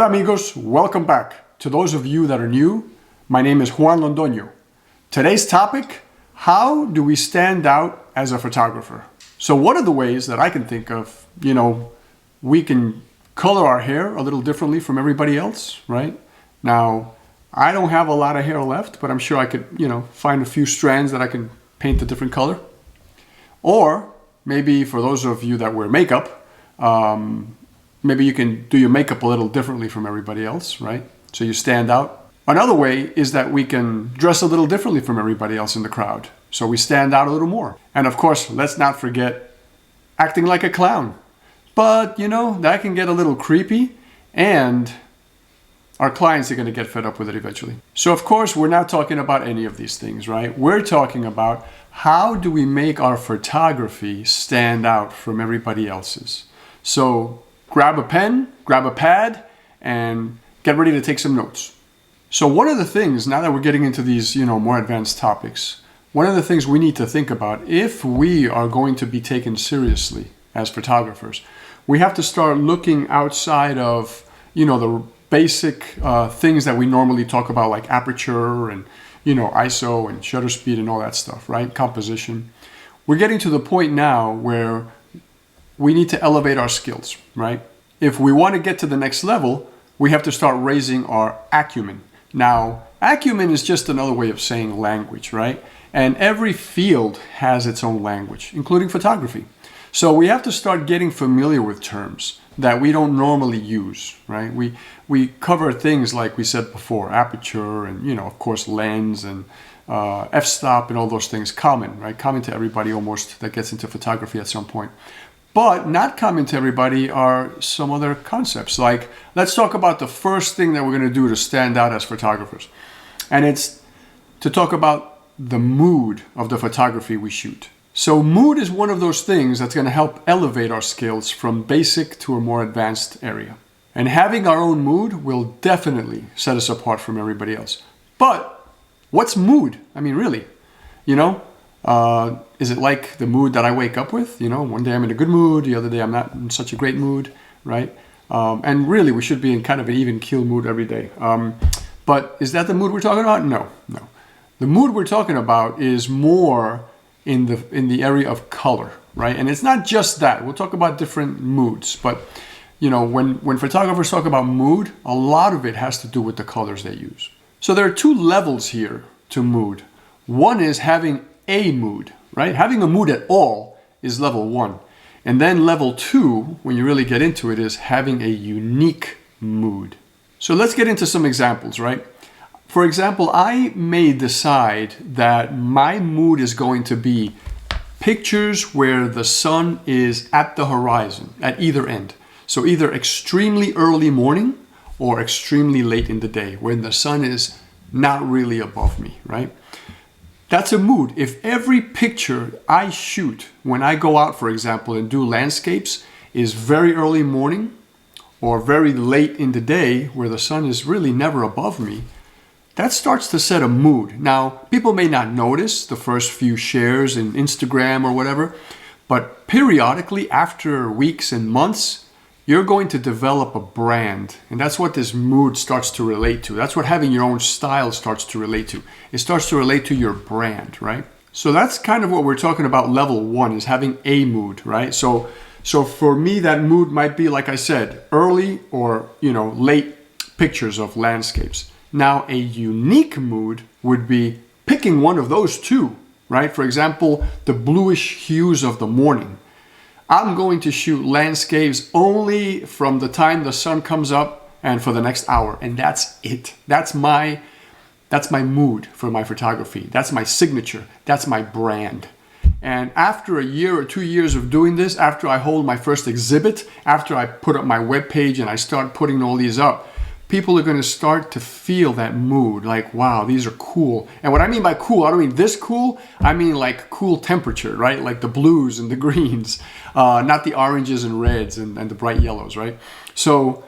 Hola amigos, welcome back. To those of you that are new, my name is Juan Londoño. Today's topic, how do we stand out as a photographer? So one of the ways that I can think of, we can color our hair a little differently from everybody else, right? Now, I don't have a lot of hair left, but I'm sure I could, find a few strands that I can paint a different color. Or maybe for those of you that wear makeup, maybe you can do your makeup a little differently from everybody else, right? So you stand out. Another way is that we can dress a little differently from everybody else in the crowd. So we stand out a little more. And of course, let's not forget acting like a clown. But, that can get a little creepy and our clients are going to get fed up with it eventually. So of course, we're not talking about any of these things, right? We're talking about how do we make our photography stand out from everybody else's. So grab a pen, grab a pad, and get ready to take some notes. So one of the things, now that we're getting into these, more advanced topics, one of the things we need to think about if we are going to be taken seriously as photographers, we have to start looking outside of, the basic things that we normally talk about, like aperture and, ISO and shutter speed and all that stuff, right? Composition. We're getting to the point now where we need to elevate our skills, right? If we want to get to the next level, we have to start raising our acumen. Now, acumen is just another way of saying language, right? And every field has its own language, including photography. So we have to start getting familiar with terms that we don't normally use, right? We cover things like we said before, aperture and, of course, lens and f-stop and all those things common, right? Common to everybody almost that gets into photography at some point. But not common to everybody are some other concepts. Like, let's talk about the first thing that we're going to do to stand out as photographers. And it's to talk about the mood of the photography we shoot. So mood is one of those things that's going to help elevate our skills from basic to a more advanced area. And having our own mood will definitely set us apart from everybody else. But what's mood? I mean, really, is it like the mood that I wake up with? One day I'm in a good mood, the other day I'm not in such a great mood, right? And really, we should be in kind of an even keel mood every day. But is that the mood we're talking about? No. The mood we're talking about is more in the area of color, right? And it's not just that. We'll talk about different moods, but when photographers talk about mood, a lot of it has to do with the colors they use. So there are two levels here to mood. One is having a mood, right? Having a mood at all is level one. And then level two, when you really get into it, is having a unique mood. So let's get into some examples, right? For example, I may decide that my mood is going to be pictures where the sun is at the horizon, at either end. So either extremely early morning or extremely late in the day, when the sun is not really above me, right? That's a mood. If every picture I shoot when I go out, for example, and do landscapes is very early morning or very late in the day where the sun is really never above me, that starts to set a mood. Now, people may not notice the first few shares in Instagram or whatever, but periodically after weeks and months, you're going to develop a brand. And that's what this mood starts to relate to. That's what having your own style starts to relate to. It starts to relate to your brand, right? So that's kind of what we're talking about. Level one is having a mood, right? So for me, that mood might be, like I said, early or, late pictures of landscapes. Now, a unique mood would be picking one of those two, right? For example, the bluish hues of the morning. I'm going to shoot landscapes only from the time the sun comes up and for the next hour. And that's it. That's my mood for my photography. That's my signature. That's my brand. And after a year or 2 years of doing this, after I hold my first exhibit, after I put up my webpage and I start putting all these up, people are going to start to feel that mood, like, wow, these are cool. And what I mean by cool, I don't mean this cool, I mean like cool temperature, right? Like the blues and the greens, not the oranges and reds and the bright yellows, right? So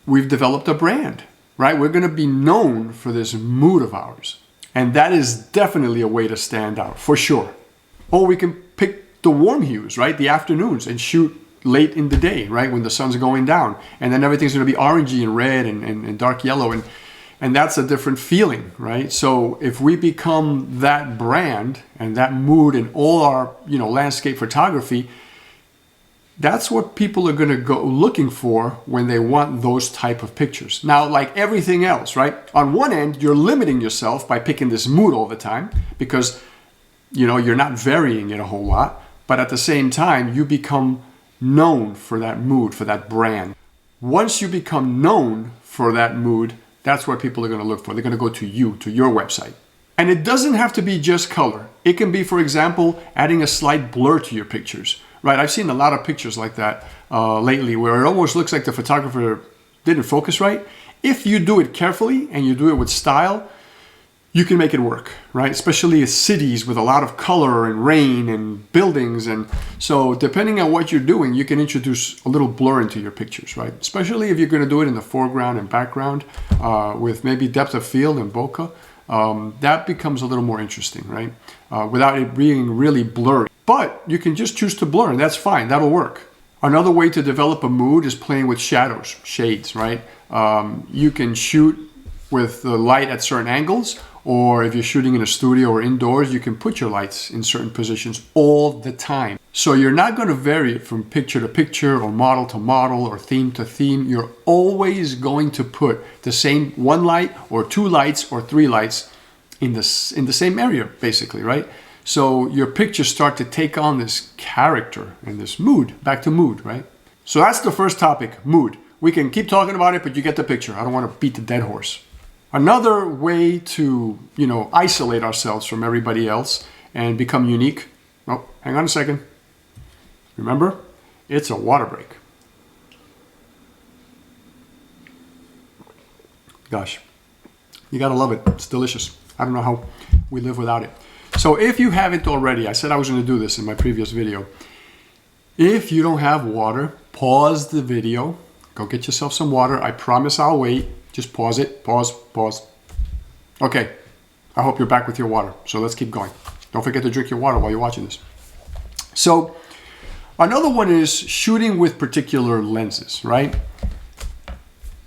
we've developed a brand, right? We're going to be known for this mood of ours. And that is definitely a way to stand out, for sure. Or we can pick the warm hues, right? The afternoons, and shoot late in the day, right? When the sun's going down. And then everything's going to be orangey and red and dark yellow. And that's a different feeling, right? So if we become that brand and that mood in all our, landscape photography, that's what people are going to go looking for when they want those type of pictures. Now, like everything else, right? On one end, you're limiting yourself by picking this mood all the time because, you're not varying it a whole lot. But at the same time, you become known for that mood, for that brand. Once you become known for that mood, that's what people are going to look for. They're going to go to you, to your website. And it doesn't have to be just color. It can be, for example, adding a slight blur to your pictures, right? I've seen a lot of pictures like that lately where it almost looks like the photographer didn't focus right. If you do it carefully and you do it with style, you can make it work, right? Especially cities with a lot of color and rain and buildings. And so depending on what you're doing, you can introduce a little blur into your pictures, right? Especially if you're going to do it in the foreground and background with maybe depth of field and bokeh. That becomes a little more interesting, right? Without it being really blurry. But you can just choose to blur, and that's fine. That'll work. Another way to develop a mood is playing with shadows, shades, right? You can shoot with the light at certain angles, or if you're shooting in a studio or indoors, you can put your lights in certain positions all the time. So you're not going to vary it from picture to picture or model to model or theme to theme. You're always going to put the same one light or two lights or three lights in the same area, basically, right? So your pictures start to take on this character and this mood, back to mood, right? So that's the first topic, mood. We can keep talking about it, but you get the picture. I don't want to beat the dead horse. Another way to, isolate ourselves from everybody else and become unique. Oh, hang on a second. Remember, it's a water break. Gosh, you gotta love it. It's delicious. I don't know how we live without it. So if you haven't already, I said I was going to do this in my previous video. If you don't have water, pause the video. Go get yourself some water. I promise I'll wait. Just pause it. Pause. Okay. I hope you're back with your water. So let's keep going. Don't forget to drink your water while you're watching this. So another one is shooting with particular lenses, right?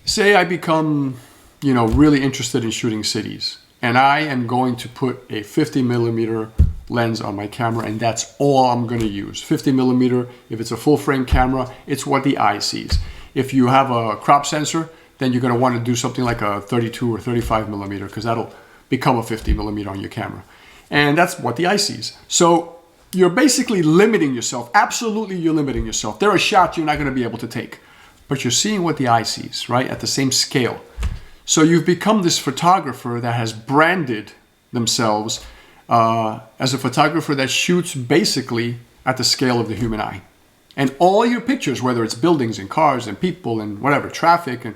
Say I become, really interested in shooting cities. And I am going to put a 50 millimeter lens on my camera, and that's all I'm going to use. 50 millimeter, if it's a full frame camera, it's what the eye sees. If you have a crop sensor, then you're going to want to do something like a 32 or 35 millimeter because that'll become a 50 millimeter on your camera. And that's what the eye sees. So you're basically limiting yourself. Absolutely, you're limiting yourself. There are shots you're not going to be able to take, but you're seeing what the eye sees, right? At the same scale. So you've become this photographer that has branded themselves as a photographer that shoots basically at the scale of the human eye. And all your pictures, whether it's buildings and cars and people and whatever, traffic and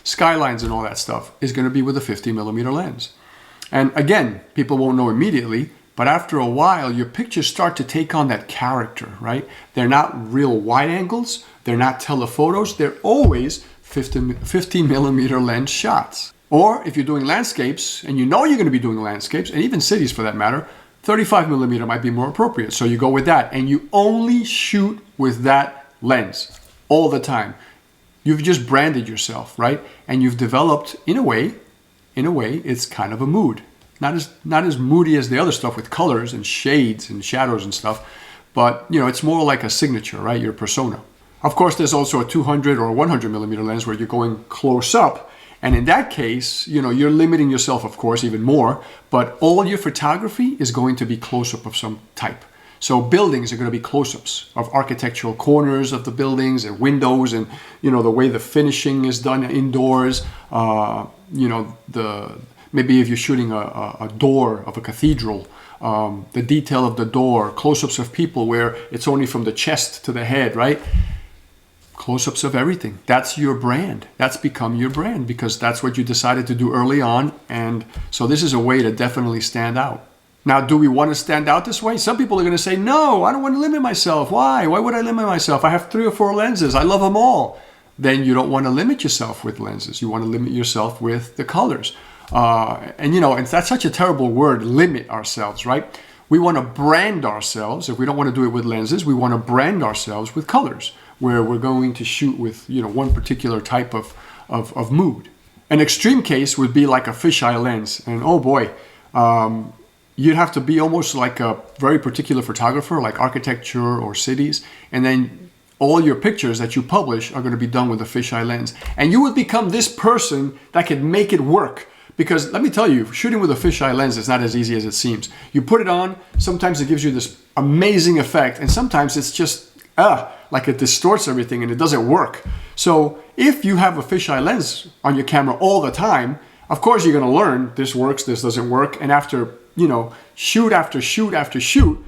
skylines and all that stuff, is going to be with a 50 millimeter lens. And again, people won't know immediately, but after a while, your pictures start to take on that character, right? They're not real wide angles. They're not telephotos. They're always 50 millimeter lens shots. Or if you're doing landscapes, and you're going to be doing landscapes, and even cities for that matter, 35 millimeter might be more appropriate. So you go with that, and you only shoot with that lens all the time. You've just branded yourself, right? And you've developed, in a way, it's kind of a mood. Not as moody as the other stuff with colors and shades and shadows and stuff, but it's more like a signature, right? Your persona. Of course, there's also a 200 or 100 millimeter lens where you're going close up. And in that case, you're limiting yourself, of course, even more, but all your photography is going to be close-up of some type. So buildings are going to be close-ups of architectural corners of the buildings and windows and, the way the finishing is done indoors. Maybe if you're shooting a door of a cathedral, the detail of the door, close-ups of people where it's only from the chest to the head, right? Close-ups of everything. That's your brand. That's become your brand because that's what you decided to do early on. And so this is a way to definitely stand out. Now, do we want to stand out this way? Some people are going to say, no, I don't want to limit myself. Why? Why would I limit myself? I have 3 or 4 lenses. I love them all. Then you don't want to limit yourself with lenses. You want to limit yourself with the colors. And that's such a terrible word, limit ourselves, right? We want to brand ourselves. If we don't want to do it with lenses, we want to brand ourselves with colors. where we're going to shoot with, one particular type of mood. An extreme case would be like a fisheye lens. And oh boy, you'd have to be almost like a very particular photographer, like architecture or cities. And then all your pictures that you publish are going to be done with a fisheye lens. And you would become this person that can make it work. Because let me tell you, shooting with a fisheye lens is not as easy as it seems. You put it on, sometimes it gives you this amazing effect, and sometimes it's just, like it distorts everything and it doesn't work. So if you have a fisheye lens on your camera all the time, of course you're going to learn this works, this doesn't work. And after, shoot after shoot after shoot,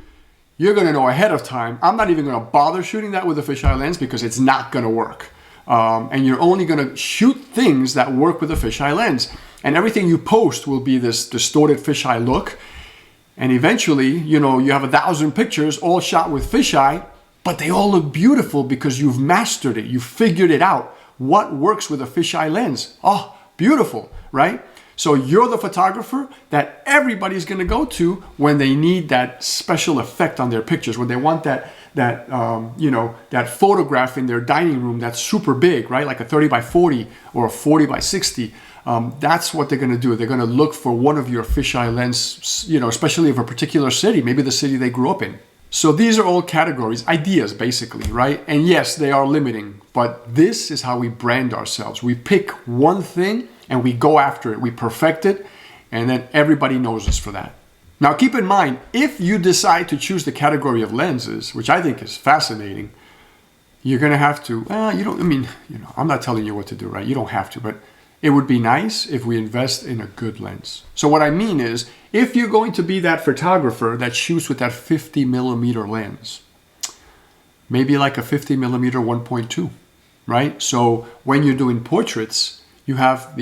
you're going to know ahead of time, I'm not even going to bother shooting that with a fisheye lens because it's not going to work. And you're only going to shoot things that work with a fisheye lens. And everything you post will be this distorted fisheye look. And eventually, you have 1,000 pictures all shot with fisheye, but they all look beautiful because you've mastered it. You figured it out. What works with a fisheye lens? Oh, beautiful, right? So you're the photographer that everybody's going to go to when they need that special effect on their pictures, when they want that photograph in their dining room that's super big, right? Like a 30 by 40 or a 40 by 60. That's what they're going to do. They're going to look for one of your fisheye lens, especially of a particular city, maybe the city they grew up in. So these are all categories, ideas basically, right? And yes, they are limiting, but this is how we brand ourselves. We pick one thing and we go after it. We perfect it, and then everybody knows us for that. Now keep in mind, if you decide to choose the category of lenses, which I think is fascinating, you're going to have to, I'm not telling you what to do, right? You don't have to, but it would be nice if we invest in a good lens. So what I mean is, if you're going to be that photographer that shoots with that 50 millimeter lens, maybe like a 50 millimeter 1.2, right? So when you're doing portraits, you have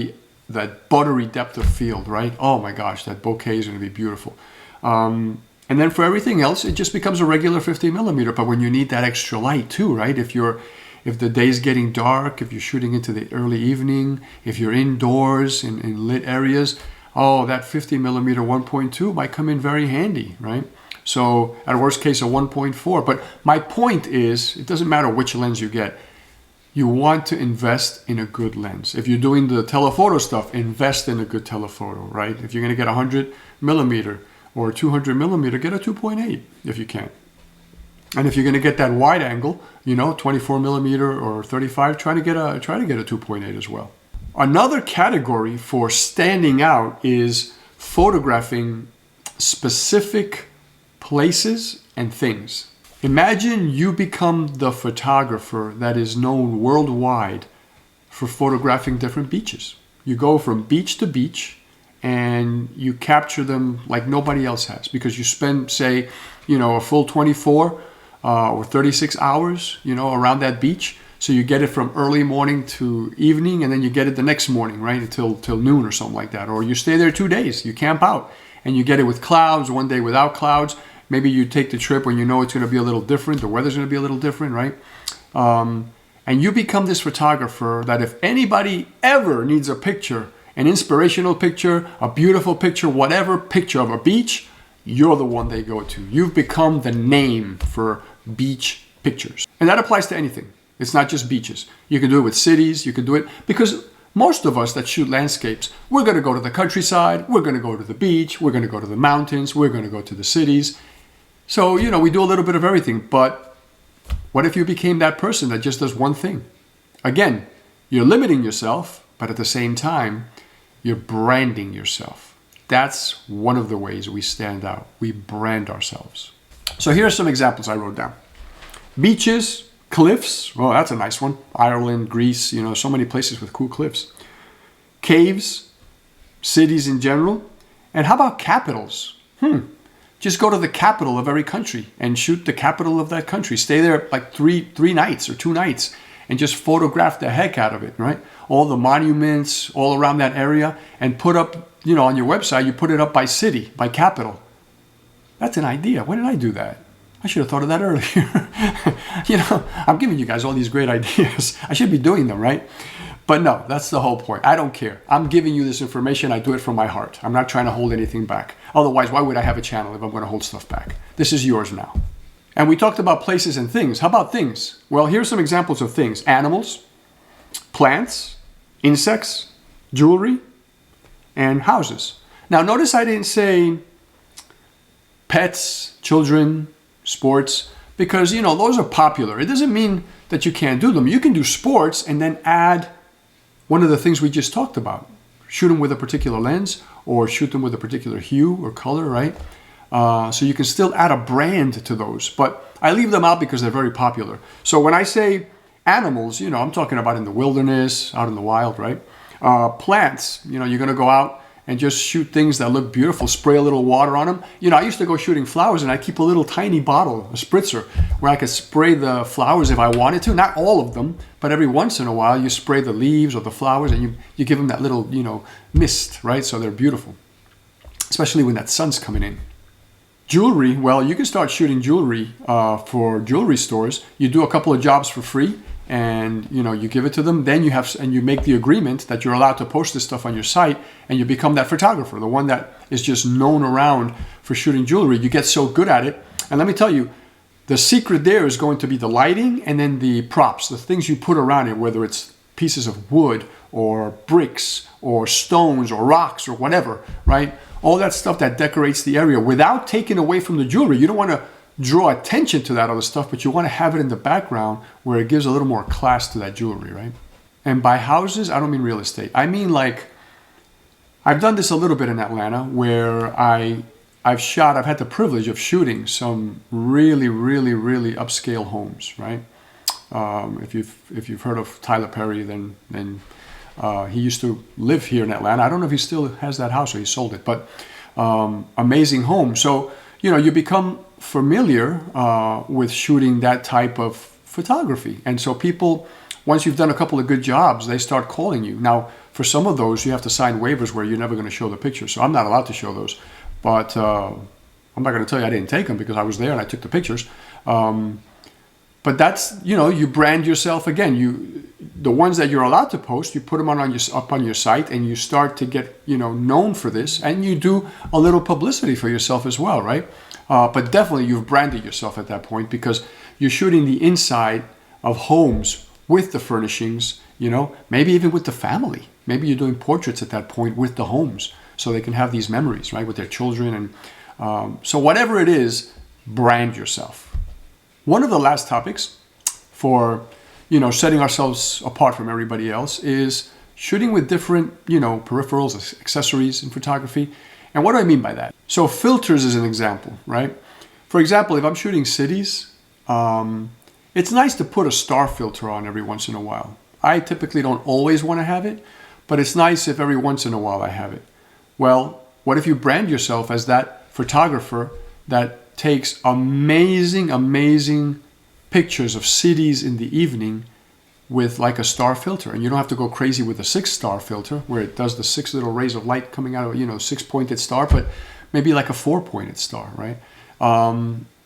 that buttery depth of field, right? Oh my gosh, that bokeh is going to be beautiful. And then for everything else, it just becomes a regular 50 millimeter. But when you need that extra light too, right? If the day's getting dark, if you're shooting into the early evening, if you're indoors in lit areas, that 50 millimeter 1.2 might come in very handy, right? So at worst case, a 1.4. But my point is, it doesn't matter which lens you get. You want to invest in a good lens. If you're doing the telephoto stuff, invest in a good telephoto, right? If you're going to get 100 millimeter or 200 millimeter, get a 2.8 if you can. And if you're going to get that wide angle, 24 millimeter or 35, try to get a 2.8 as well. Another category for standing out is photographing specific places and things. Imagine you become the photographer that is known worldwide for photographing different beaches. You go from beach to beach and you capture them like nobody else has, because you spend, say, a full 24 or 36 hours, around that beach. So you get it from early morning to evening, and then you get it the next morning, right, until noon or something like that. Or you stay there 2 days, you camp out, and you get it with clouds, one day without clouds. Maybe you take the trip when you know it's going to be a little different, the weather's going to be a little different, right? And you become this photographer that if anybody ever needs a picture, an inspirational picture, a beautiful picture, whatever picture of a beach, you're the one they go to. You've become the name for beach pictures. And that applies to anything. It's not just beaches. You can do it with cities. You can do it because most of us that shoot landscapes, we're going to go to the countryside. We're going to go to the beach. We're going to go to the mountains. We're going to go to the cities. So, we do a little bit of everything. But what if you became that person that just does one thing? Again, you're limiting yourself, but at the same time, you're branding yourself. That's one of the ways we stand out. We brand ourselves. So here are some examples I wrote down. Beaches, cliffs. Oh, that's a nice one. Ireland, Greece, so many places with cool cliffs. Caves, cities in general. And how about capitals? Just go to the capital of every country and shoot the capital of that country. Stay there like three nights or 2 nights and just photograph the heck out of it, right? All the monuments all around that area, and put up, on your website, you put it up by city, by capital. That's an idea. When did I do that? I should have thought of that earlier. I'm giving you guys all these great ideas. I should be doing them, right? But no, that's the whole point. I don't care. I'm giving you this information. I do it from my heart. I'm not trying to hold anything back. Otherwise, why would I have a channel if I'm going to hold stuff back? This is yours now. And we talked about places and things. How about things? Well, here's some examples of things. Animals, plants, insects, jewelry, and houses. Now, notice I didn't say pets, children, sports, because, you know, those are popular. It doesn't mean that you can't do them. You can do sports and then add one of the things we just talked about. Shoot them with a particular lens or shoot them with a particular hue or color, right? So you can still add a brand to those. But I leave them out because they're very popular. So when I say animals, you know, I'm talking about in the wilderness, out in the wild, right? Plants, you know, you're going to go out and just shoot things that look beautiful, spray a little water on them. You know, I used to go shooting flowers and I keep a little tiny bottle, a spritzer, where I could spray the flowers if I wanted to. Not all of them, but every once in a while you spray the leaves or the flowers and you give them that little, you know, mist, right? So they're beautiful, especially when that sun's coming in. Jewelry, well, you can start shooting jewelry for jewelry stores. You do a couple of jobs for free and, you know, you give it to them. Then you make the agreement that you're allowed to post this stuff on your site and you become that photographer, the one that is just known around for shooting jewelry. You get so good at it. And let me tell you, the secret there is going to be the lighting and then the props, the things you put around it, whether it's pieces of wood or bricks or stones or rocks or whatever, right? All that stuff that decorates the area without taking away from the jewelry. You don't want to draw attention to that other stuff, but you want to have it in the background where it gives a little more class to that jewelry, right? And by houses, I don't mean real estate. I mean, like, I've done this a little bit in Atlanta where I've had the privilege of shooting some really, really, really upscale homes, right? If you've heard of Tyler Perry, then he used to live here in Atlanta. I don't know if he still has that house or he sold it, but amazing home. So, you know, you become familiar with shooting that type of photography. And so people, once you've done a couple of good jobs, they start calling you. Now, for some of those, you have to sign waivers where you're never going to show the pictures. So I'm not allowed to show those. But I'm not going to tell you I didn't take them because I was there and I took the pictures. But that's, you know, you brand yourself again. The ones that you're allowed to post, you put them up on your site and you start to get, you know, known for this. And you do a little publicity for yourself as well, right? But definitely you've branded yourself at that point because you're shooting the inside of homes with the furnishings, you know, maybe even with the family. Maybe you're doing portraits at that point with the homes so they can have these memories, right, with their children. And so whatever it is, brand yourself. One of the last topics for, you know, setting ourselves apart from everybody else is shooting with different, you know, peripherals, accessories in photography. And what do I mean by that? So filters is an example, right? For example, if I'm shooting cities, it's nice to put a star filter on every once in a while. I typically don't always want to have it, but it's nice if every once in a while I have it. Well, what if you brand yourself as that photographer that takes amazing, amazing pictures of cities in the evening with like a star filter, and you don't have to go crazy with a 6-star filter where it does the 6 little rays of light coming out of, you know, 6-pointed star, but maybe like a 4-pointed star, right?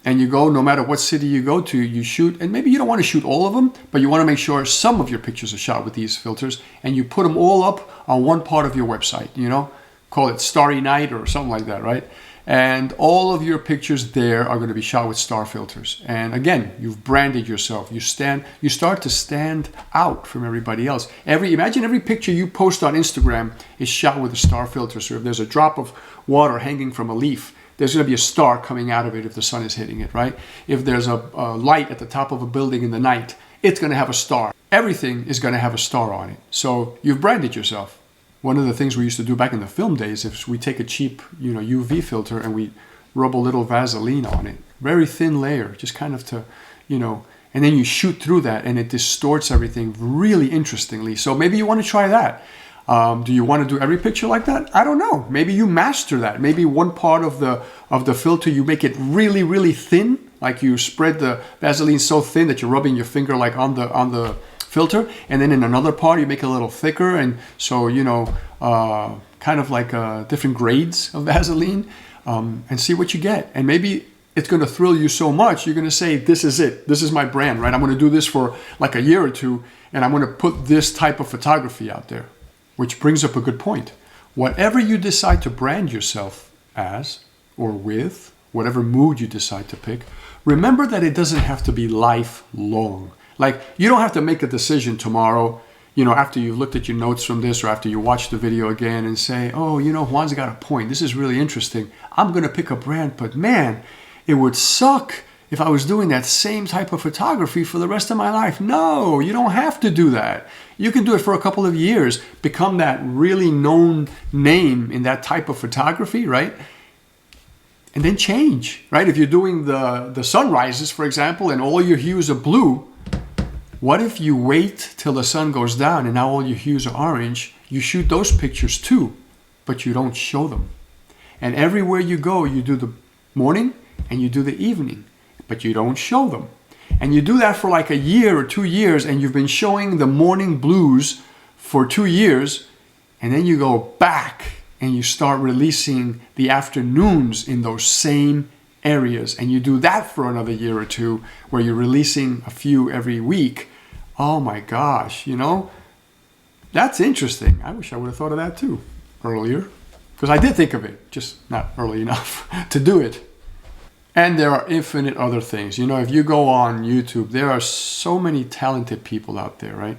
And you go, no matter what city you go to, you shoot, and maybe you don't want to shoot all of them, but you want to make sure some of your pictures are shot with these filters, and you put them all up on one part of your website, you know, call it Starry Night or something like that, right? And all of your pictures there are going to be shot with star filters. And again, you've branded yourself. You start to stand out from everybody else. Imagine every picture you post on Instagram is shot with a star filter. So if there's a drop of water hanging from a leaf, there's going to be a star coming out of it if the sun is hitting it, right? If there's a light at the top of a building in the night, it's going to have a star. Everything is going to have a star on it. So you've branded yourself. One of the things we used to do back in the film days is we take a cheap, you know, UV filter and we rub a little Vaseline on it. Very thin layer, just kind of to, you know, and then you shoot through that and it distorts everything really interestingly. So maybe you want to try that. Do you want to do every picture like that? I don't know. Maybe you master that. Maybe one part of the filter, you make it really, really thin. Like you spread the Vaseline so thin that you're rubbing your finger like on the filter, and then in another part you make it a little thicker, and so, you know, kind of like different grades of Vaseline, and see what you get. And maybe it's going to thrill you so much you're going to say, this is it, this is my brand, right? I'm going to do this for like a year or two, and I'm going to put this type of photography out there. Which brings up a good point. Whatever you decide to brand yourself as or with whatever mood you decide to pick, remember that it doesn't have to be lifelong. Like, you don't have to make a decision tomorrow, after you've looked at your notes from this or after you watch the video again and say, oh, Juan's got a point. This is really interesting. I'm going to pick a brand, but man, it would suck if I was doing that same type of photography for the rest of my life. No, you don't have to do that. You can do it for a couple of years, become that really known name in that type of photography, right? And then change, right? If you're doing the sunrises, for example, and all your hues are blue, what if you wait till the sun goes down and now all your hues are orange? You shoot those pictures too, but you don't show them. And everywhere you go, you do the morning and you do the evening, but you don't show them. And you do that for like a year or 2 years, and you've been showing the morning blues for 2 years, and then you go back and you start releasing the afternoons in those same areas, and you do that for another year or two, where you're releasing a few every week. Oh my gosh, that's interesting. I wish I would have thought of that too earlier, because I did think of it, just not early enough to do it. And there are infinite other things. If you go on YouTube, there are so many talented people out there, right?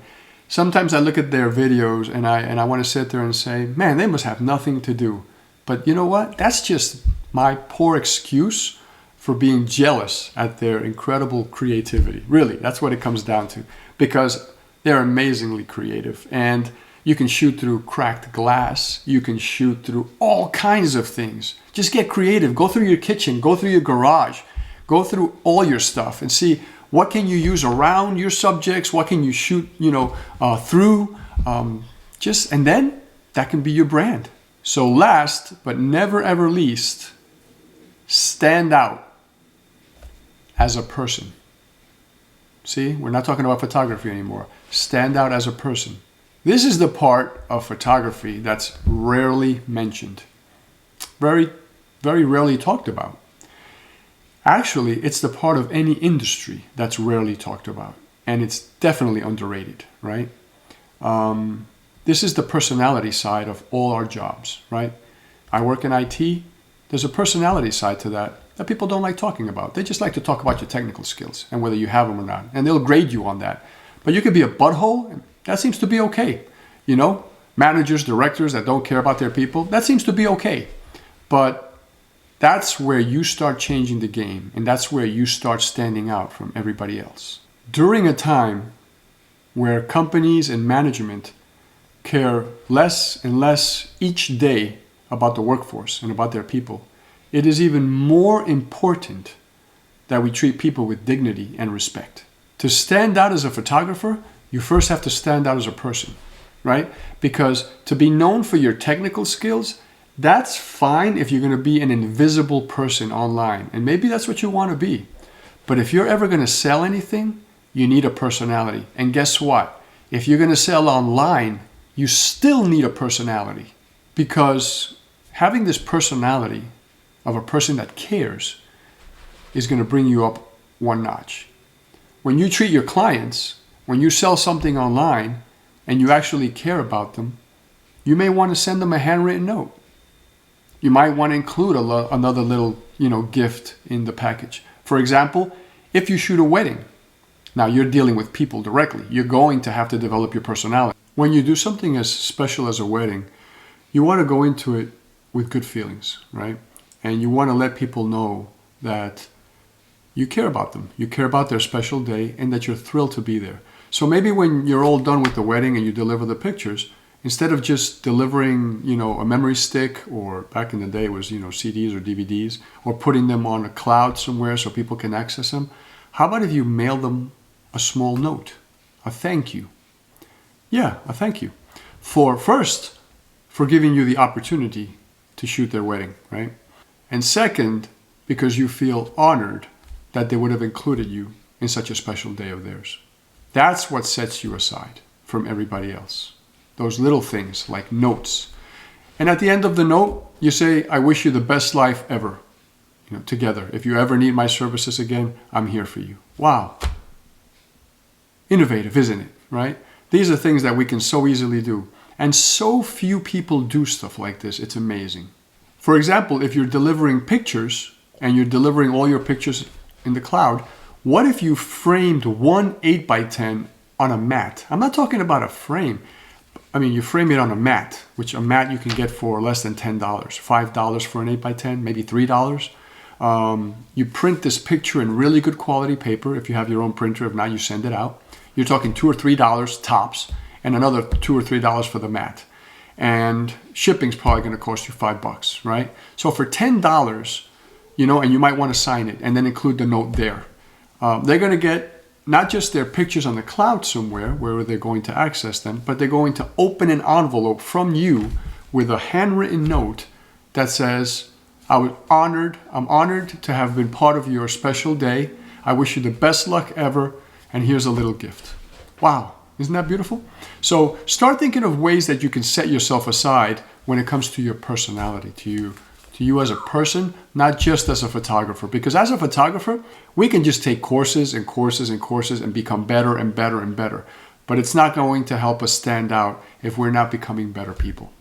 Sometimes I look at their videos and I want to sit there and say, man, they must have nothing to do. But you know what? That's just my poor excuse for being jealous at their incredible creativity. Really, that's what it comes down to. Because they're amazingly creative. And you can shoot through cracked glass. You can shoot through all kinds of things. Just get creative. Go through your kitchen. Go through your garage. Go through all your stuff and see what can you use around your subjects. What can you shoot, through. And then that can be your brand. So last but never ever least, stand out as a person. See, we're not talking about photography anymore. Stand out as a person. This is the part of photography that's rarely mentioned. Very, very rarely talked about. Actually, it's the part of any industry that's rarely talked about. And it's definitely underrated, right? This is the personality side of all our jobs, right? I work in IT. There's a personality side to that people don't like talking about. They just like to talk about your technical skills and whether you have them or not. And they'll grade you on that. But you could be a butthole, and that seems to be okay. Managers, directors that don't care about their people, that seems to be okay. But that's where you start changing the game, and that's where you start standing out from everybody else. During a time where companies and management care less and less each day about the workforce and about their people, it is even more important that we treat people with dignity and respect. To stand out as a photographer, you first have to stand out as a person, right? Because to be known for your technical skills, that's fine if you're going to be an invisible person online. And maybe that's what you want to be. But if you're ever going to sell anything, you need a personality. And guess what? If you're going to sell online, you still need a personality. Because having this personality of a person that cares is going to bring you up one notch. When you treat your clients, when you sell something online and you actually care about them, you may want to send them a handwritten note. You might want to include another little, gift in the package. For example, if you shoot a wedding, now you're dealing with people directly. You're going to have to develop your personality. When you do something as special as a wedding, you want to go into it with good feelings, right? And you want to let people know that you care about them. You care about their special day and that you're thrilled to be there. So maybe when you're all done with the wedding and you deliver the pictures, instead of just delivering, a memory stick, or back in the day it was, CDs or DVDs, or putting them on a cloud somewhere so people can access them, how about if you mail them a small note, a thank you? Yeah, a thank you. For giving you the opportunity to shoot their wedding, right? And second, because you feel honored that they would have included you in such a special day of theirs. That's what sets you aside from everybody else. Those little things like notes. And at the end of the note, you say, I wish you the best life ever, together. If you ever need my services again, I'm here for you. Wow. Innovative, isn't it? Right? These are things that we can so easily do. And so few people do stuff like this. It's amazing. For example, if you're delivering pictures, and you're delivering all your pictures in the cloud, what if you framed one 8x10 on a mat? I'm not talking about a frame. I mean, you frame it on a mat, which a mat you can get for less than $10, $5 for an 8x10, maybe $3. You print this picture in really good quality paper if you have your own printer. If not, you send it out. You're talking $2 or $3 tops, and another $2 or $3 for the mat. And shipping's probably going to cost you $5, right? So for $10, you know, and you might want to sign it and then include the note there. They're going to get not just their pictures on the cloud somewhere where they're going to access them, but they're going to open an envelope from you with a handwritten note that says, I'm honored to have been part of your special day. I wish you the best luck ever, and here's a little gift. Wow, isn't that beautiful? So start thinking of ways that you can set yourself aside when it comes to your personality, to you as a person, not just as a photographer. Because as a photographer, we can just take courses and courses and courses and become better and better and better. But it's not going to help us stand out if we're not becoming better people.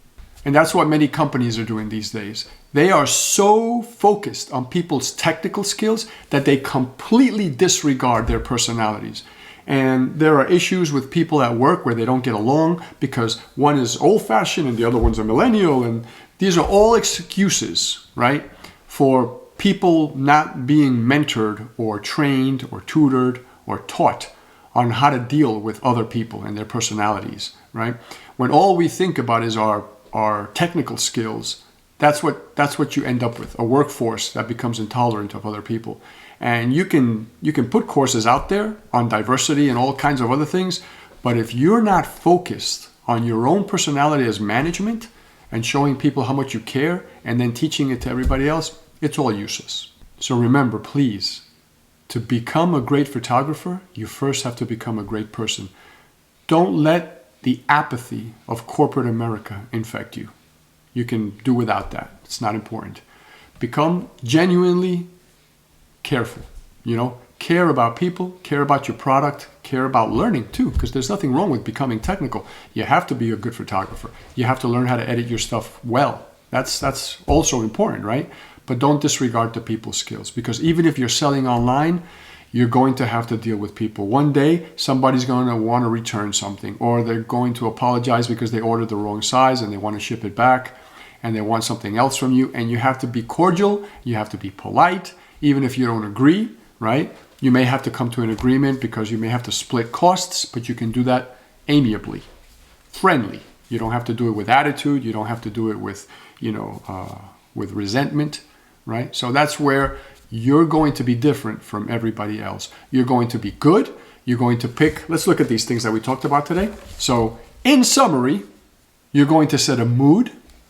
And that's what many companies are doing these days. They are so focused on people's technical skills that they completely disregard their personalities. And there are issues with people at work where they don't get along because one is old-fashioned and the other one's a millennial. And these are all excuses, right, for people not being mentored or trained or tutored or taught on how to deal with other people and their personalities, right? When all we think about is our technical skills, that's what you end up with, a workforce that becomes intolerant of other people. And you can put courses out there on diversity and all kinds of other things, but if you're not focused on your own personality as management and showing people how much you care and then teaching it to everybody else, it's all useless. So remember, please, to become a great photographer, you first have to become a great person. Don't let the apathy of corporate America infect you. You can do without that. It's not important. Become genuinely careful, you know, care about people, care about your product, care about learning too, because there's nothing wrong with becoming technical. You have to be a good photographer. You have to learn how to edit your stuff well. That's also important, right? But don't disregard the people skills, because even if you're selling online, you're going to have to deal with people. One day, somebody's going to want to return something, or they're going to apologize because they ordered the wrong size and they want to ship it back, and they want something else from you. And you have to be cordial. You have to be polite, even if you don't agree, right? You may have to come to an agreement because you may have to split costs, but you can do that amiably, friendly. You don't have to do it with attitude. You don't have to do it with, with resentment, right? So that's where you're going to be different from everybody else. You're going to be good. You're going to pick, let's look at these things that we talked about today. So in summary, you're going to set a mood /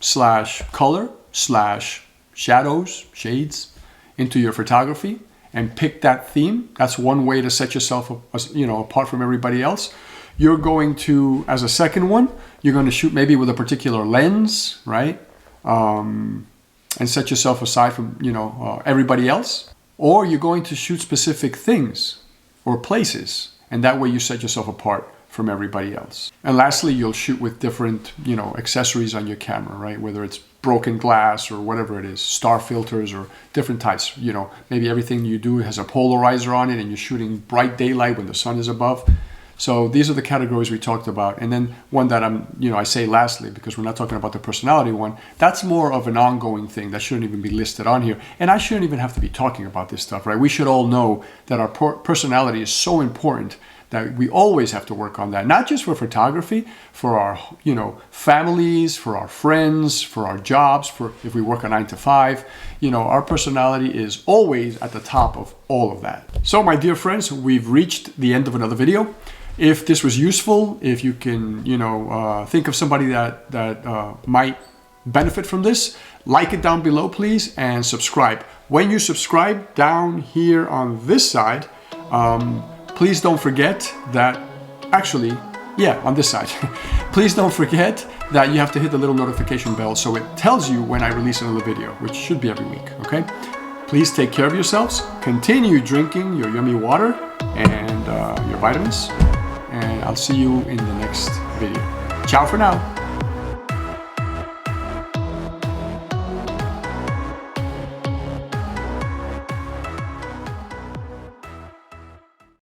color / shadows, shades into your photography and pick that theme. That's one way to set yourself apart from everybody else. You're going to, as a second one, you're going to shoot maybe with a particular lens, right? And set yourself aside from, everybody else. Or you're going to shoot specific things or places, and that way you set yourself apart from everybody else. And lastly, you'll shoot with different, accessories on your camera, right? Whether it's broken glass or whatever it is, star filters or different types. Maybe everything you do has a polarizer on it and you're shooting bright daylight when the sun is above. So these are the categories we talked about. And then one that I say lastly, because we're not talking about the personality one, that's more of an ongoing thing that shouldn't even be listed on here. And I shouldn't even have to be talking about this stuff, right? We should all know that our personality is so important that we always have to work on that, not just for photography, for our, families, for our friends, for our jobs, for if we work a 9 to 5, our personality is always at the top of all of that. So my dear friends, we've reached the end of another video. If this was useful, if you can, think of somebody that might benefit from this, like it down below, please, and subscribe. When you subscribe down here on this side, please don't forget that, on this side, please don't forget that you have to hit the little notification bell so it tells you when I release another video, which should be every week, okay? Please take care of yourselves, continue drinking your yummy water and your vitamins, and I'll see you in the next video. Ciao for now.